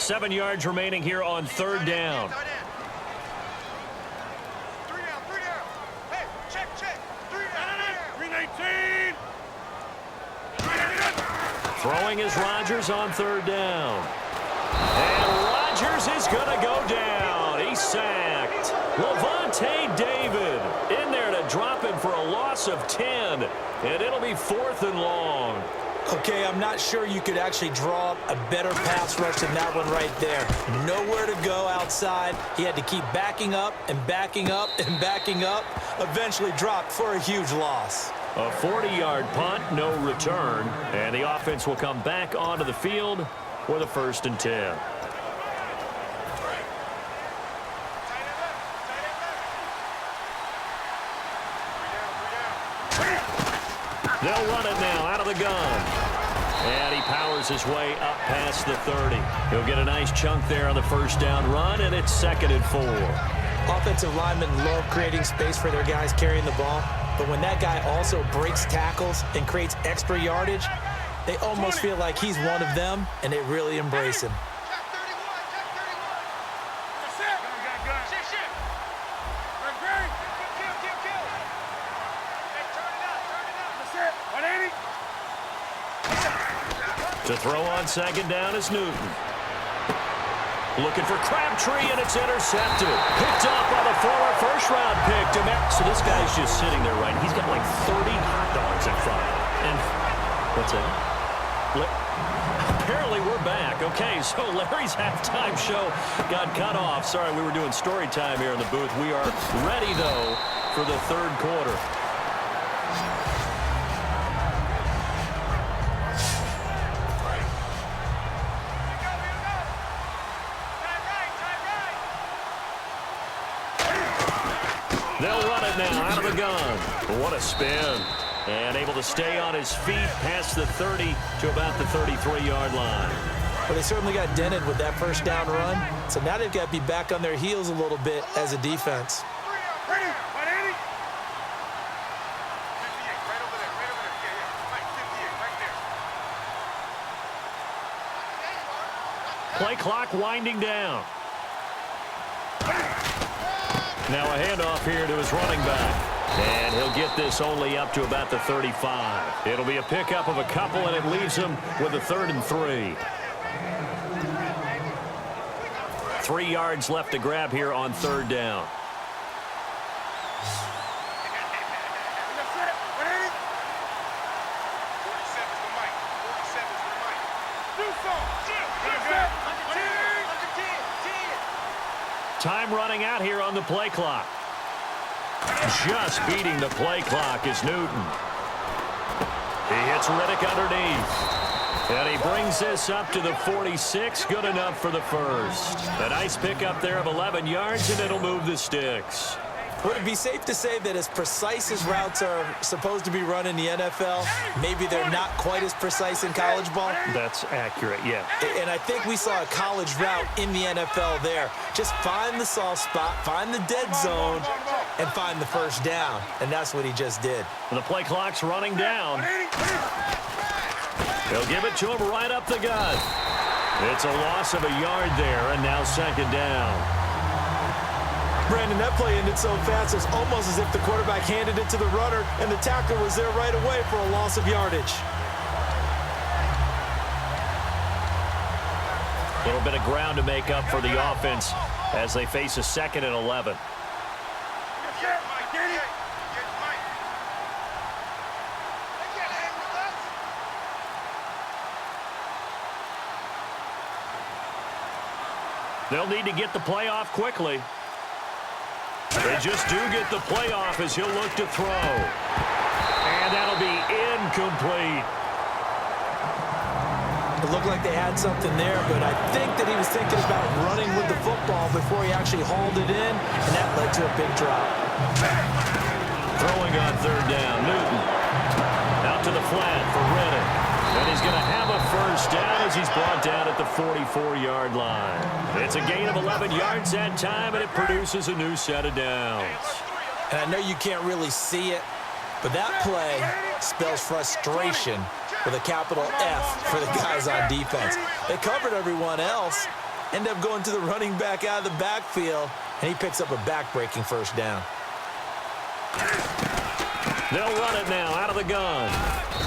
7 yards remaining here on third down. Throwing is Rodgers on third down. And Rodgers is going to go down. He's sacked. Levante David in there to drop him for a loss of 10. And it'll be 4th and long. Okay, I'm not sure you could actually draw up a better pass rush than that one right there. Nowhere to go outside. He had to keep backing up and backing up and backing up. Eventually dropped for a huge loss. A 40-yard punt, no return. And the offense will come back onto the field with a 1st and 10. They'll run it now out of the gun. And he powers his way up past the 30. He'll get a nice chunk there on the 1st down run, and it's 2nd and 4. Offensive linemen love creating space for their guys carrying the ball. But when that guy also breaks tackles and creates extra yardage, they almost feel like he's one of them, and they really embrace him. To throw on 2nd down is Newton. Looking for Crabtree, and it's intercepted. Picked up by the former first-round pick. So this guy's just sitting there, right? He's got like 30 hot dogs in front of him. And what's that? Apparently we're back. Okay, so Larry's halftime show got cut off. Sorry, we were doing story time here in the booth. We are ready, though, for the 3rd quarter. They'll run it now out of the gun. What a spin. And able to stay on his feet past the 30 to about the 33-yard line. Well, they certainly got dented with that 1st down run. So now they've got to be back on their heels a little bit as a defense. Play clock winding down. Now a handoff here to his running back. And he'll get this only up to about the 35. It'll be a pickup of a couple, and it leaves him with a 3rd and 3. 3 yards left to grab here on 3rd down. Time running out here on the play clock. Just beating the play clock is Newton. He hits Riddick underneath. And he brings this up to the 46. Good enough for the 1st. A nice pickup there of 11 yards, and it'll move the sticks. Would it be safe to say that as precise as routes are supposed to be run in the NFL, maybe they're not quite as precise in college ball? That's accurate, yeah. And I think we saw a college route in the NFL there. Just find the soft spot, find the dead zone, and find the 1st down. And that's what he just did. The play clock's running down. They'll give it to him right up the gut. It's a loss of a yard there, and now 2nd down. Brandon, that play ended so fast, it's almost as if the quarterback handed it to the runner, and the tackler was there right away for a loss of yardage. A little bit of ground to make up for the offense as they face a 2nd and 11. They'll need to get the play off quickly. They just do get the play off as he'll look to throw. And that'll be incomplete. It looked like they had something there, but I think that he was thinking about running with the football before he actually hauled it in, and that led to a big drop. Throwing on 3rd down, Newton. Out to the flat for Riddick. And he's going to have a 1st down as he's brought down at the 44-yard line. It's a gain of 11 yards that time, and it produces a new set of downs. And I know you can't really see it, but that play spells frustration with a capital F for the guys on defense. They covered everyone else, end up going to the running back out of the backfield, and he picks up a back-breaking first down. They'll run it now out of the gun.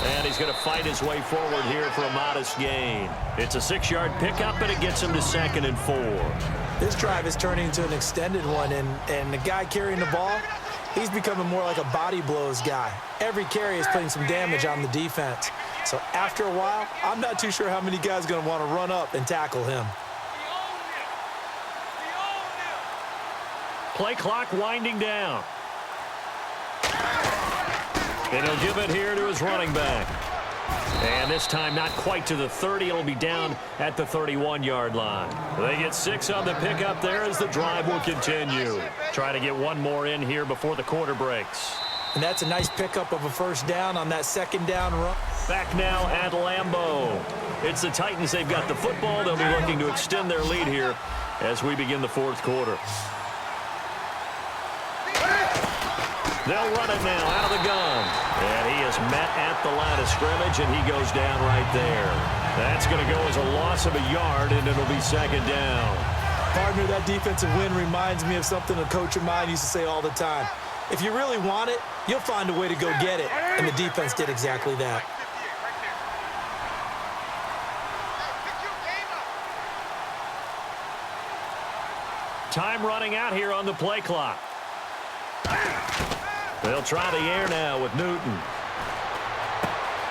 And he's going to fight his way forward here for a modest gain. It's a 6-yard pickup, and it gets him to 2nd and 4. This drive is turning into an extended one, and the guy carrying the ball, he's becoming more like a body blows guy. Every carry is putting some damage on the defense. So after a while, I'm not too sure how many guys are going to want to run up and tackle him. Play clock winding down. And he'll give it here to his running back. And this time not quite to the 30. It'll be down at the 31-yard line. They get 6 on the pickup there as the drive will continue. Try to get one more in here before the quarter breaks. And that's a nice pickup of a first down on that 2nd down run. Back now at Lambeau. It's the Titans. They've got the football. They'll be looking to extend their lead here as we begin the 4th quarter. They'll run it now out of the gun. And he is met at the line of scrimmage, and he goes down right there. That's going to go as a loss of a yard, and it'll be 2nd down. Partner, that defensive win reminds me of something a coach of mine used to say all the time. If you really want it, you'll find a way to go get it. And the defense did exactly that. Time running out here on the play clock. They'll try the air now with Newton.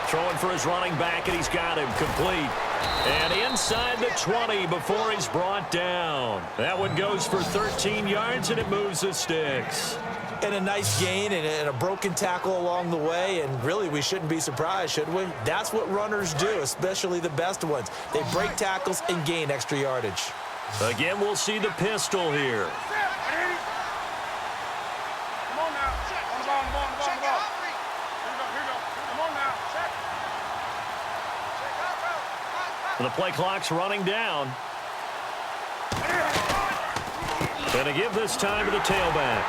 Throwing for his running back, and he's got him complete. And inside the 20 before he's brought down. That one goes for 13 yards, and it moves the sticks. And a nice gain and a broken tackle along the way, and really we shouldn't be surprised, should we? That's what runners do, especially the best ones. They break tackles and gain extra yardage. Again, we'll see the pistol here. The play clock's running down. Gonna give this time to the tailback.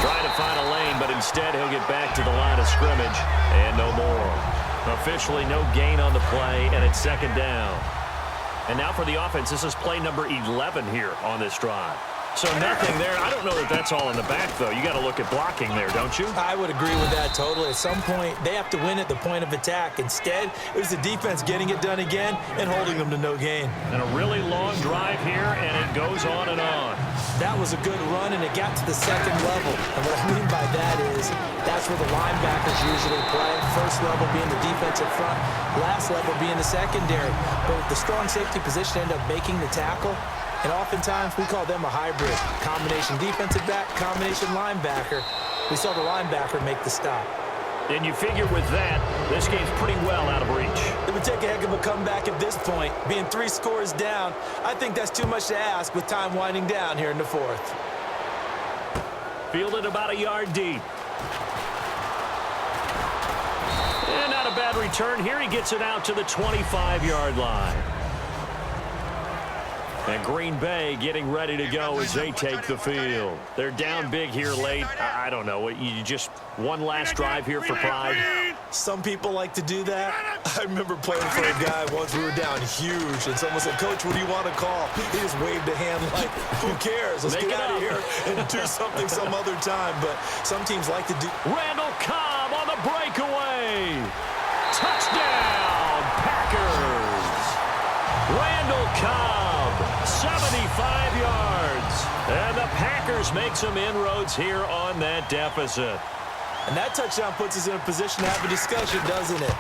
Trying to find a lane, but instead he'll get back to the line of scrimmage. And no more. Officially no gain on the play, and it's 2nd down. And now for the offense, this is play number 11 here on this drive. So nothing there. I don't know that that's all in the back, though. You got to look at blocking there, don't you? I would agree with that totally. At some point, they have to win at the point of attack. Instead, it was the defense getting it done again and holding them to no gain. And a really long drive here, and it goes on and on. That was a good run, and it got to the 2nd level. And what I mean by that is that's where the linebackers usually play. First level being the defensive front, last level being the secondary. But with the strong safety position end up making the tackle, and oftentimes we call them a hybrid. Combination defensive back, combination linebacker. We saw the linebacker make the stop. And you figure with that, this game's pretty well out of reach. It would take a heck of a comeback at this point. Being 3 scores down, I think that's too much to ask with time winding down here in the 4th. Fielded about a yard deep. And not a bad return here. He gets it out to the 25-yard line. And Green Bay getting ready to go as they take the field. They're down big here late. I don't know. You just one last drive here for pride? Some people like to do that. I remember playing for a guy once. We were down huge, and someone said, "Coach, what do you want to call?" He just waved a hand like, who cares? Let's get out of here and do something some other time. But some teams like to do. Randall Cobb on the breakaway. Touchdown, Packers. Randall Cobb, 75 yards. And the Packers make some inroads here on that deficit. And that touchdown puts us in a position to have a discussion, doesn't it?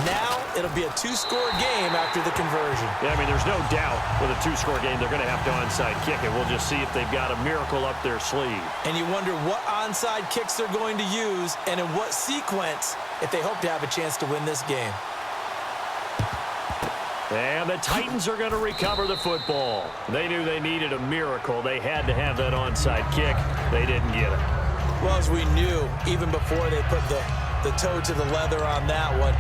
Now it'll be a 2-score game after the conversion. Yeah, I mean, there's no doubt with a 2-score game they're going to have to onside kick it. We'll just see if they've got a miracle up their sleeve. And you wonder what onside kicks they're going to use and in what sequence if they hope to have a chance to win this game. And the Titans are going to recover the football. They knew they needed a miracle. They had to have that onside kick. They didn't get it. Well, as we knew, even before they put the toe to the leather on that one,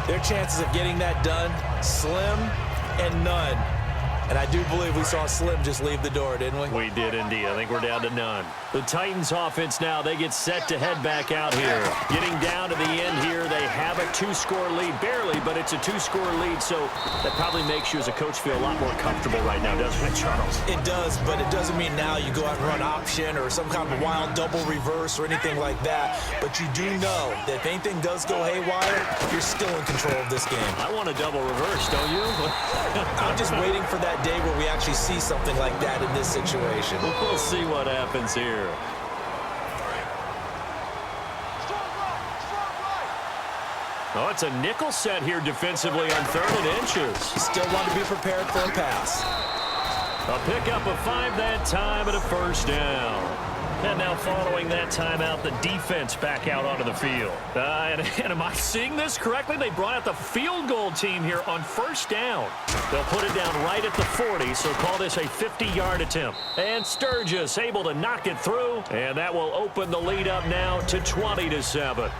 their chances of getting that done, slim and none. And I do believe we saw Slim just leave the door, didn't we? We did indeed. I think we're down to none. The Titans offense now, they get set to head back out here. Getting down to the end here, they have a 2-score lead. Barely, but it's a 2-score lead, so that probably makes you as a coach feel a lot more comfortable right now, doesn't it, Charles? It does, but it doesn't mean now you go out and run option or some kind of wild double reverse or anything like that. But you do know that if anything does go haywire, you're still in control of this game. I want a double reverse, don't you? I'm just waiting for that day where we actually see something like that in this situation. We'll see what happens here. Oh, it's a nickel set here defensively on 3rd and inches. Still want to be prepared for a pass. A pickup of 5 that time and a 1st down. And now following that timeout, the defense back out onto the field. And am I seeing this correctly? They brought out the field goal team here on 1st down. They'll put it down right at the 40, so call this a 50-yard attempt. And Sturgis able to knock it through, and that will open the lead up now to 20-7.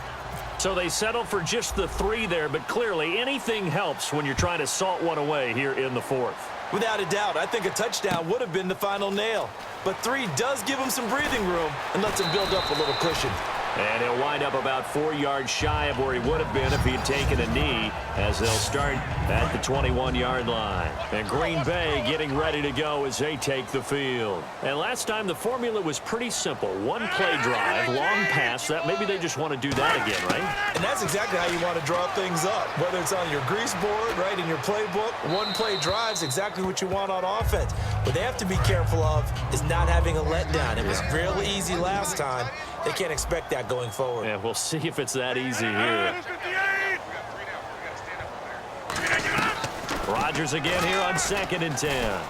So they settle for just the 3 there, but clearly anything helps when you're trying to salt one away here in the 4th. Without a doubt, I think a touchdown would have been the final nail. But 3 does give him some breathing room and lets him build up a little cushion. And he'll wind up about 4 yards shy of where he would have been if he had taken a knee, as they'll start at the 21-yard line. And Green Bay getting ready to go as they take the field. And last time the formula was pretty simple. 1 play drive, long pass. That maybe they just want to do that again, right? And that's exactly how you want to draw things up. Whether it's on your grease board, right, in your playbook, 1 play drive is exactly what you want on offense. What they have to be careful of is not having a letdown. It was real easy last time. They can't expect that going forward. Yeah, we'll see if it's that easy here. Rodgers again here on 2nd and 10.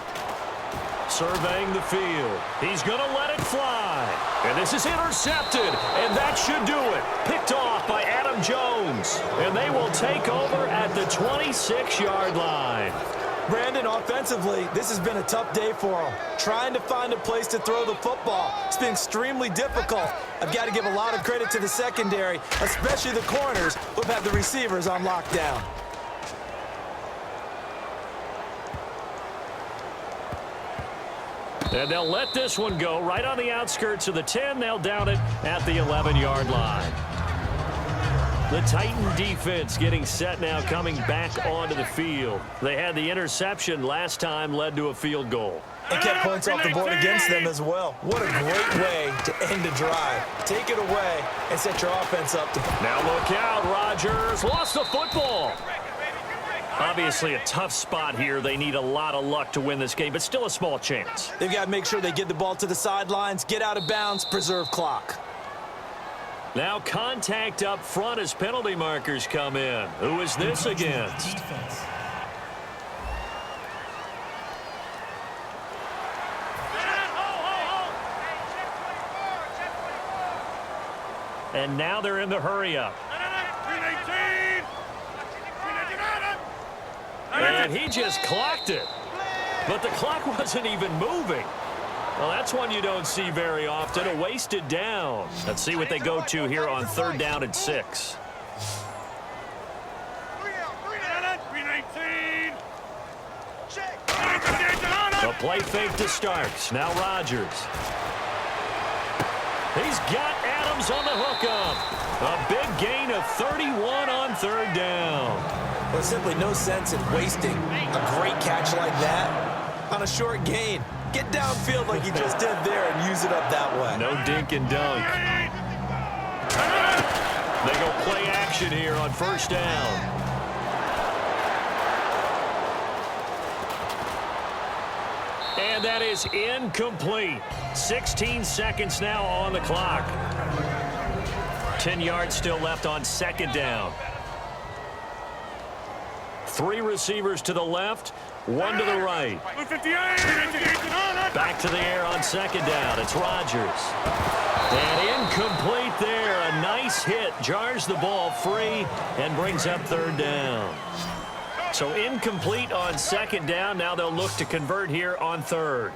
Surveying the field. He's going to let it fly. And this is intercepted. And that should do it. Picked off by Adam Jones. And they will take over at the 26-yard line. Brandon, offensively, this has been a tough day for him. Trying to find a place to throw the football. It's been extremely difficult. I've got to give a lot of credit to the secondary, especially the corners who have the receivers on lockdown. And they'll let this one go right on the outskirts of the 10. They'll down it at the 11-yard line. The Titan defense getting set now, coming back onto the field. They had the interception last time, led to a field goal. And kept points off the board against them as well. What a great way to end a drive. Take it away and set your offense up. Now look out, Rodgers lost the football. Obviously a tough spot here. They need a lot of luck to win this game, but still a small chance. They've got to make sure they get the ball to the sidelines, get out of bounds, preserve clock. Now contact up front as penalty markers come in. Who is this against? And now they're in the hurry-up. And he just clocked it. But the clock wasn't even moving. Well, that's one you don't see very often, a wasted down. Let's see what they go to here on 3rd down and 6. The play fake to Starks. Now Rodgers. He's got Adams on the hookup. A big gain of 31 on 3rd down. There's simply no sense in wasting a great catch like that on a short gain. Get downfield like he just did there and use it up that way. No dink and dunk. They go play action here on 1st down. And that is incomplete. 16 seconds now on the clock. 10 yards still left on 2nd down. 3 receivers to the left, 1 to the right. Back to the air on 2nd down. It's Rodgers. And incomplete there. A nice hit. Jars the ball free and brings up 3rd down. So incomplete on 2nd down. Now they'll look to convert here on 3rd.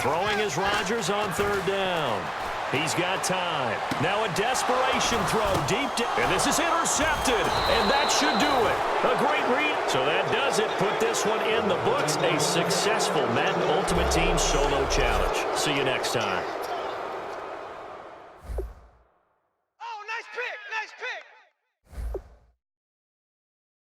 Throwing is Rodgers on 3rd down. He's got time. Now a desperation throw deep and this is intercepted, and that should do it. A great read. So that does it. Put this one in the books. A successful Madden Ultimate Team solo challenge. See you next time.